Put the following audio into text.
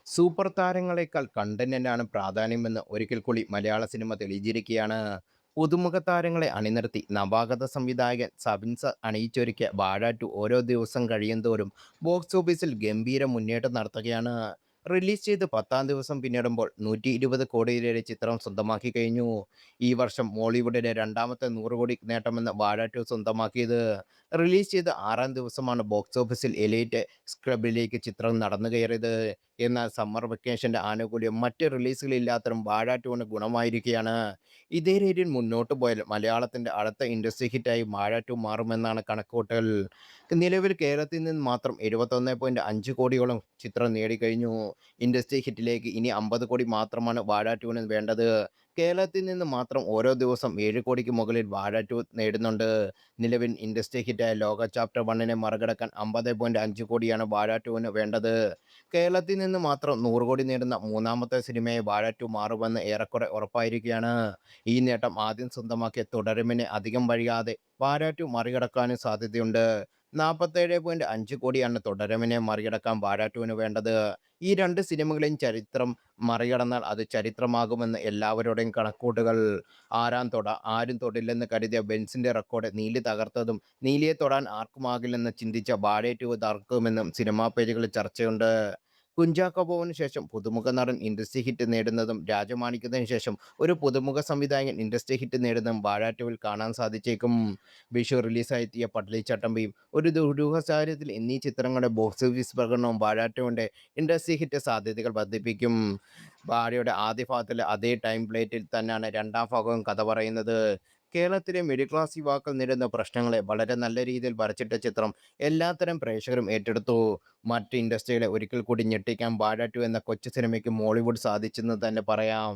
Super താരങ്ങളെക്കാൾ കണ്ടന്റിനാണ് പ്രാധാന്യമെന്ന് ഒരിക്കൽ കൂടി മലയാള cinema തെളിയിച്ചിരിക്കുകയാണ്. പുതുമുഖ താരങ്ങളെ അണിനിർത്തി നവാഗത സംവിധായകൻ സബിൻസ് അണിയിച്ചൊരുക്കിയ വാഴ 2 ഓരോ ദിവസം കഴിയുന്തോറും ബോക്സ് ഓഫീസിൽ ഗംഭീര മുന്നേറ്റം നടത്തുകയാണ്. റിലീസ് ചെയ്ത് 10-ാം ദിവസം പിന്നിടുമ്പോൾ 120 കോടിയിലേറെ ചിത്രം സ്വന്തമാക്കി കഴിഞ്ഞു. ഈ വർഷം മോളിവുഡിലെ രണ്ടാമത്തെ 100 കോടി നേട്ടമെന്ന് വാഴ 2 സ്വന്തമാക്കിയത്. റിലീസ് ചെയ്ത് 6-ാം ദിവസമാണ് ബോക്സ് ഓഫീസിൽ എലൈറ്റ് ക്ലബിലേക്ക് ചിത്രം നടന്നു കയറിയത്. എന്നാൽ സമ്മർ വെക്കേഷന്റെ ആനുകൂല്യം മറ്റ് റിലീസുകളില്ലാത്തതും വാഴ 2-ന് ഗുണമായിരിക്കുകയാണ്. ഇതേ രീതിയിൽ മുന്നോട്ട് പോയാൽ മലയാളത്തിന്റെ അടുത്ത ഇൻഡസ്ട്രി ഹിറ്റായി വാഴ 2 മാറുമെന്നാണ് കണക്കുകൂട്ടൽ. നിലവിൽ കേരളത്തിൽ നിന്ന് മാത്രം 71.5 കോടിയോളം ചിത്രം നേടിക്കഴിഞ്ഞു. ഇൻഡസ്ട്രി ഹിറ്റിലേക്ക് ഇനി 50 കോടി മാത്രമാണ് വാഴ 2-ന് വേണ്ടത്. കേരളത്തിൽ നിന്ന് മാത്രം ഓരോ ദിവസം 7 കോടിക്ക് മുകളിൽ വാഴ 2 നേടുന്നുണ്ട്. നിലവിൽ ഇൻഡസ്ട്രി ഹിറ്റായ ലോക ചാപ്റ്റർ 1-നെ മറികടക്കാൻ 50.5 കോടിയാണ് വാഴ 2-ന് വേണ്ടത്. കേരളത്തിൽ നിന്ന് മാത്രം 100 കോടി നേടുന്ന മൂന്നാമത്തെ സിനിമയായി വാഴ 2 മാറുമെന്ന് ഏറെക്കുറെ ഉറപ്പായിരിക്കുകയാണ്. ഈ നേട്ടം ആദ്യം സ്വന്തമാക്കിയ തുടരുമെന്ന് അധികം വൈകാതെ വാഴ 2 മറികടക്കാനും സാധ്യതയുണ്ട്. 47.5 കോടിയാണ് തുടരുമെന്നെ മറികടക്കാൻ വാഴ 2-ന് വേണ്ടത്. ഈ രണ്ട് സിനിമകളെയും ചരിത്രം മറികടന്നാൽ അത് ചരിത്രമാകുമെന്ന് എല്ലാവരുടെയും കണക്കുകൂട്ടലുകൾ. ആരും തൊടില്ലെന്ന് കരുതിയ ബെൻസിന്റെ റെക്കോർഡ് നീലി തകർത്തതും നീലിയെ തൊടാൻ ആർക്കുമാകില്ലെന്ന് ചിന്തിച്ച വാഴ 2 തകർക്കുമെന്നും സിനിമാ പേജുകളിൽ ചർച്ചയുണ്ട്. കുഞ്ചാക്കോ ബോബന് ശേഷം പുതുമുഖ നടൻ ഇൻഡസ്ട്രി ഹിറ്റ് നേടുന്നതും രാജമാണിക്യത്തിന് ശേഷം ഒരു പുതുമുഖ സംവിധായകൻ ഇൻഡസ്ട്രി ഹിറ്റ് നേടുന്നതും വാഴ 2-വിൽ കാണാൻ സാധിച്ചേക്കും. വിഷു റിലീസായെത്തിയ പടലിച്ചട്ടമ്പിയും ഒരു ദുരൂഹ സാഹചര്യത്തിൽ എന്നീ ചിത്രങ്ങളുടെ ബോക്സ് ഓഫീസ് പ്രകടനവും വാഴ 2-ന്റെ ഇൻഡസ്ട്രി ഹിറ്റ് സാധ്യതകൾ വർദ്ധിപ്പിക്കും. വാഴയുടെ ആദ്യ ഭാഗത്തിലെ അതേ ടൈം പ്ലേറ്റിൽ തന്നെയാണ് രണ്ടാം ഭാഗവും കഥ പറയുന്നത്. കേരളത്തിലെ മിഡിൽ ക്ലാസ് യുവാക്കൾ നേരിടുന്ന പ്രശ്നങ്ങളെ വളരെ നല്ല രീതിയിൽ വരച്ചിട്ട ചിത്രം എല്ലാത്തരം പ്രേക്ഷകരും ഏറ്റെടുത്തു. മറ്റ് ഇൻഡസ്ട്രികളെ ഒരിക്കൽ കൂടി ഞെട്ടിക്കാൻ വാഴ 2 എന്ന കൊച്ചു സിനിമയ്ക്ക് മോളിവുഡ് സാധിച്ചെന്ന് തന്നെ പറയാം.